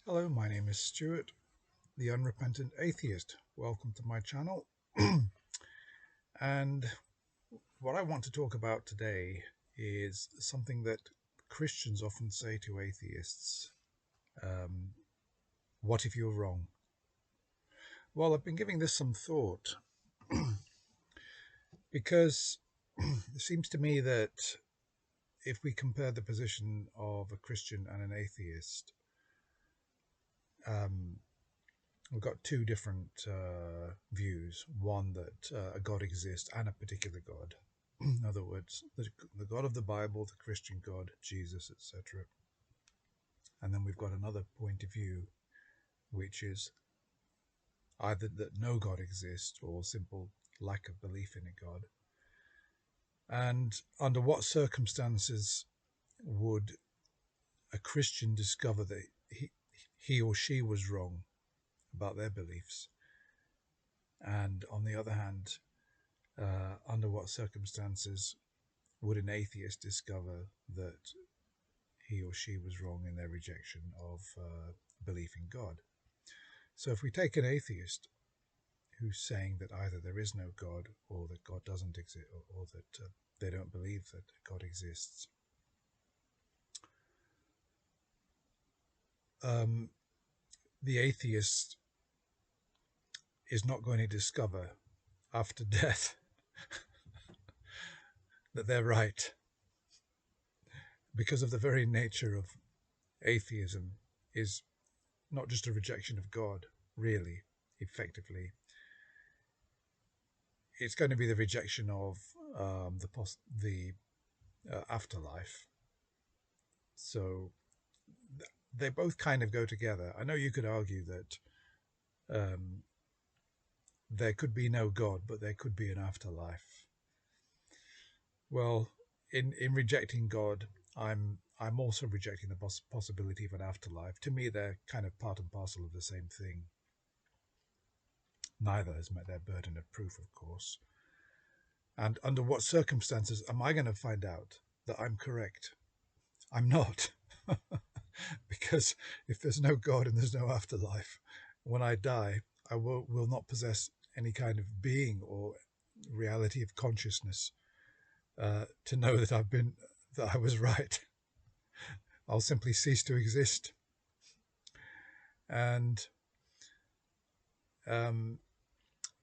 Hello, my name is Stuart, the Unrepentant Atheist. Welcome to my channel. And what I want to talk about today is something that Christians often say to atheists. Um, what if you're wrong? Well, I've been giving this some thought because it seems to me that if we compare the position of a Christian and an atheist, um, we've got two different views. One that a God exists and a particular God. In other words, the God of the Bible, the Christian God, Jesus, etc. And then we've got another point of view, which is either that no God exists or simple lack of belief in a God. And under what circumstances would a Christian discover that he or she was wrong about their beliefs? And on the other hand, under what circumstances would an atheist discover that he or she was wrong in their rejection of belief in God? So if we take an atheist who's saying that either there is no God or that God doesn't exist, or that they don't believe that God exists, the atheist is not going to discover after death that they're right, because of the very nature of atheism is not just a rejection of God, really, effectively. It's going to be the rejection of the afterlife. So they both kind of go together. I know you could argue that there could be no God, but there could be an afterlife. Well, in rejecting God, I'm also rejecting the possibility of an afterlife. To me, they're kind of part and parcel of the same thing. Neither has met their burden of proof, of course. And under what circumstances am I going to find out that I'm correct? I'm not. Because if there's no God and there's no afterlife, when I die, I will not possess any kind of being or reality of consciousness to know that I was right. I'll simply cease to exist. And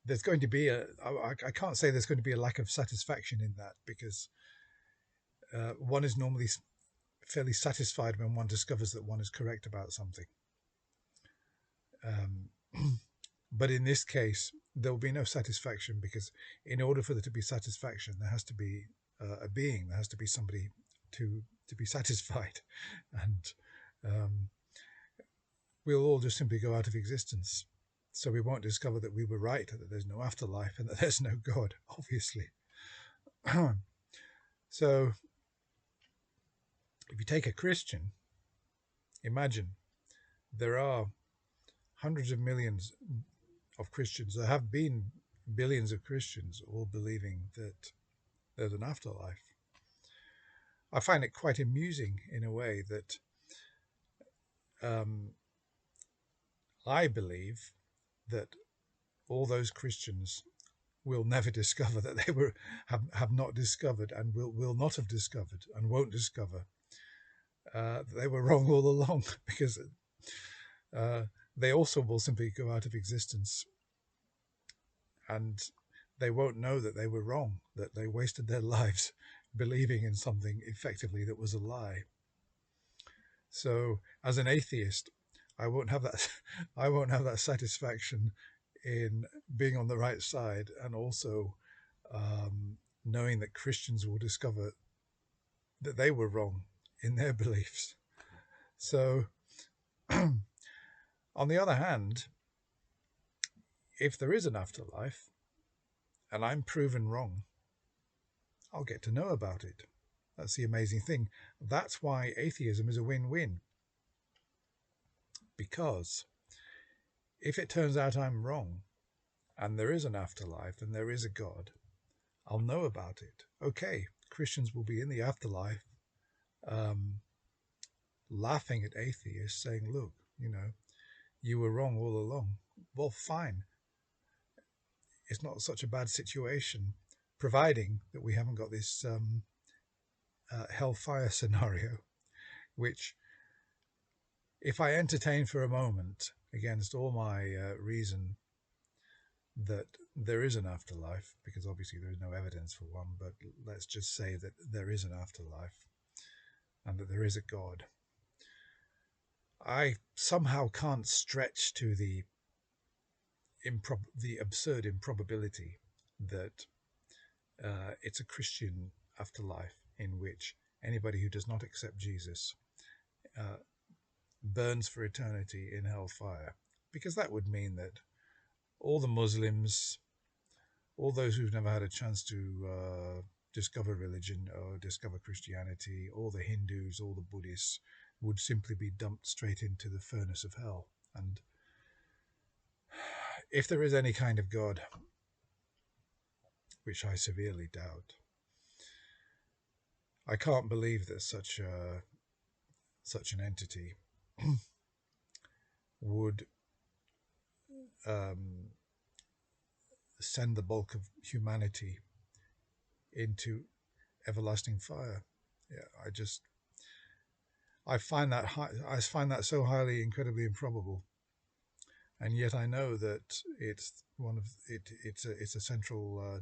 there's going to be I can't say there's going to be a lack of satisfaction in that, because one is normally fairly satisfied when one discovers that one is correct about something. But in this case, there will be no satisfaction, because in order for there to be satisfaction, there has to be a being, there has to be somebody to be satisfied. And we'll all just simply go out of existence. So we won't discover that we were right, that there's no afterlife and that there's no God, obviously. So if you take a Christian, imagine there are hundreds of millions of Christians. There have been billions of Christians all believing that there's an afterlife. I find it quite amusing in a way that I believe that all those Christians will never discover that they have not discovered, and will not have discovered and won't discover that they were wrong all along, because they also will simply go out of existence, and they won't know that they were wrong, that they wasted their lives believing in something effectively that was a lie. So as an atheist, I won't have that satisfaction in being on the right side, and also knowing that Christians will discover that they were wrong in their beliefs. So on the other hand, if there is an afterlife and I'm proven wrong, I'll get to know about it. That's the amazing thing. That's why atheism is a win-win. Because if it turns out I'm wrong and there is an afterlife and there is a God, I'll know about it. Okay, Christians will be in the afterlife laughing at atheists, saying, look, you were wrong all along. Well, fine. It's not such a bad situation, providing that we haven't got this hellfire scenario, which, if I entertain for a moment against all my reason that there is an afterlife, because obviously there is no evidence for one, but let's just say that there is an afterlife and that there is a God, I somehow can't stretch to the absurd improbability that it's a Christian afterlife in which anybody who does not accept Jesus uh, burns for eternity in hellfire, because that would mean that all the Muslims, all those who've never had a chance to discover religion or discover Christianity, all the Hindus, all the Buddhists, would simply be dumped straight into the furnace of hell. And if there is any kind of God, which I severely doubt, I can't believe that such an entity would um, send the bulk of humanity into everlasting fire. Yeah, I find that so highly, incredibly improbable, and yet I know that it's a central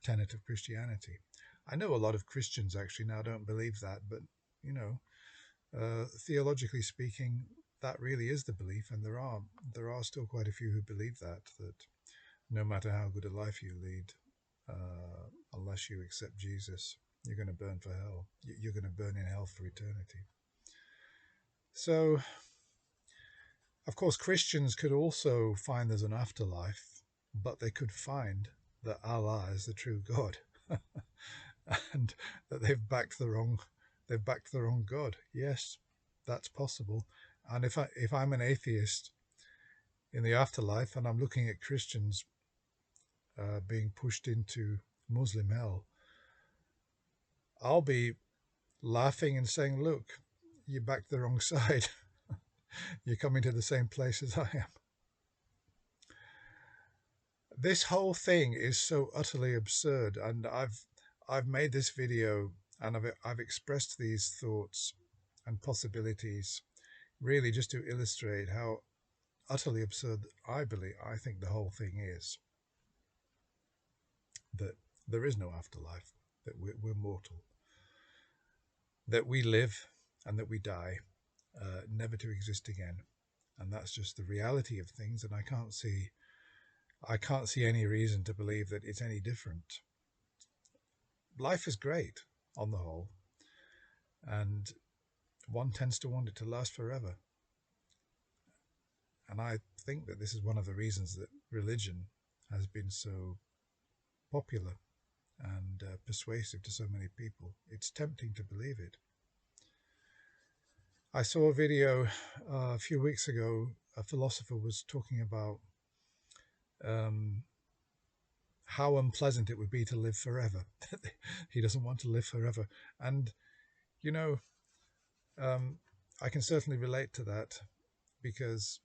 tenet of Christianity. I know a lot of Christians actually now don't believe that, but you know, theologically speaking, that really is the belief, and there are still quite a few who believe that no matter how good a life you lead, unless you accept Jesus, you're going to burn for hell. You're going to burn in hell for eternity. So, of course, Christians could also find there's an afterlife, but they could find that Allah is the true God, and that they've backed the wrong God. Yes, that's possible. And if I'm an atheist in the afterlife and I'm looking at Christians being pushed into Muslim hell, I'll be laughing and saying, "Look, you backed the wrong side. You're coming to the same place as I am." This whole thing is so utterly absurd, and I've made this video and I've expressed these thoughts and possibilities really just to illustrate how utterly absurd I think the whole thing is. That there is no afterlife, that we're mortal, that we live and that we die, never to exist again, and that's just the reality of things. And I can't see any reason to believe that it's any different. Life is great on the whole, and one tends to want it to last forever. And I think that this is one of the reasons that religion has been so popular and persuasive to so many people. It's tempting to believe it. I saw a video a few weeks ago. A philosopher was talking about how unpleasant it would be to live forever. He doesn't want to live forever. And, you know, I can certainly relate to that, because,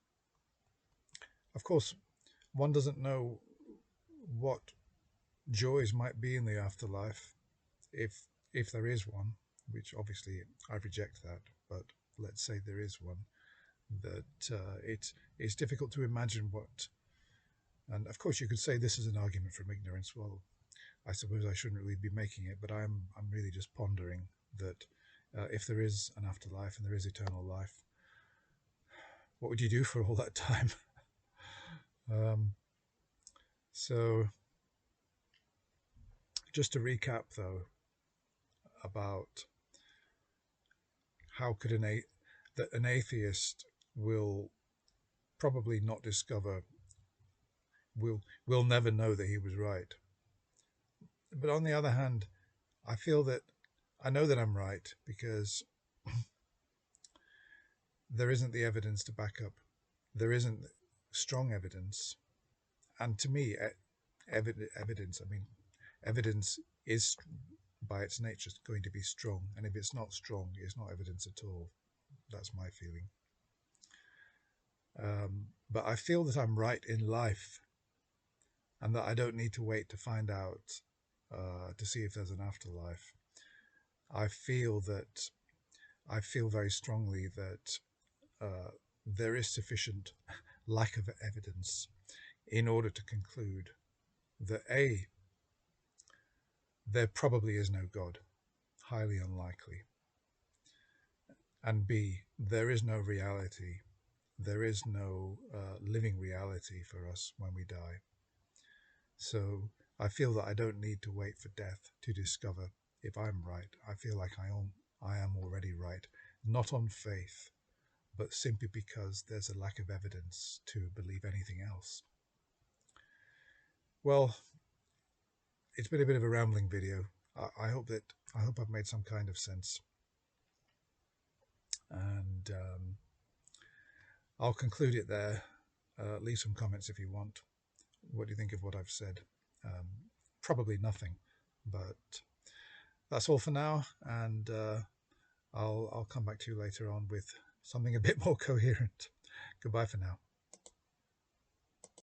of course, one doesn't know what joys might be in the afterlife, if there is one, which obviously I reject that, but let's say there is one, that it's difficult to imagine what. And of course you could say this is an argument from ignorance. Well, I suppose I shouldn't really be making it, but I'm really just pondering that if there is an afterlife and there is eternal life, what would you do for all that time? So just to recap, though, about how could that an atheist will probably not discover, will never know that he was right. But on the other hand, I know that I'm right, because there isn't the evidence to back up. There isn't strong evidence. And to me, evidence is by its nature going to be strong. And if it's not strong, it's not evidence at all. That's my feeling. But I feel that I'm right in life, and that I don't need to wait to find out to see if there's an afterlife. I feel that I feel very strongly that there is sufficient lack of evidence in order to conclude that A, there probably is no God, highly unlikely, and B, there is no reality, there is no living reality for us when we die. So I feel that I don't need to wait for death to discover if I'm right. I feel like I am already right, not on faith, but simply because there's a lack of evidence to believe anything else. Well, it's been a bit of a rambling video. I hope I've made some kind of sense, and I'll conclude it there. Leave some comments if you want. What do you think of what I've said? Probably nothing, but that's all for now, and I'll come back to you later on with something a bit more coherent. Goodbye for now.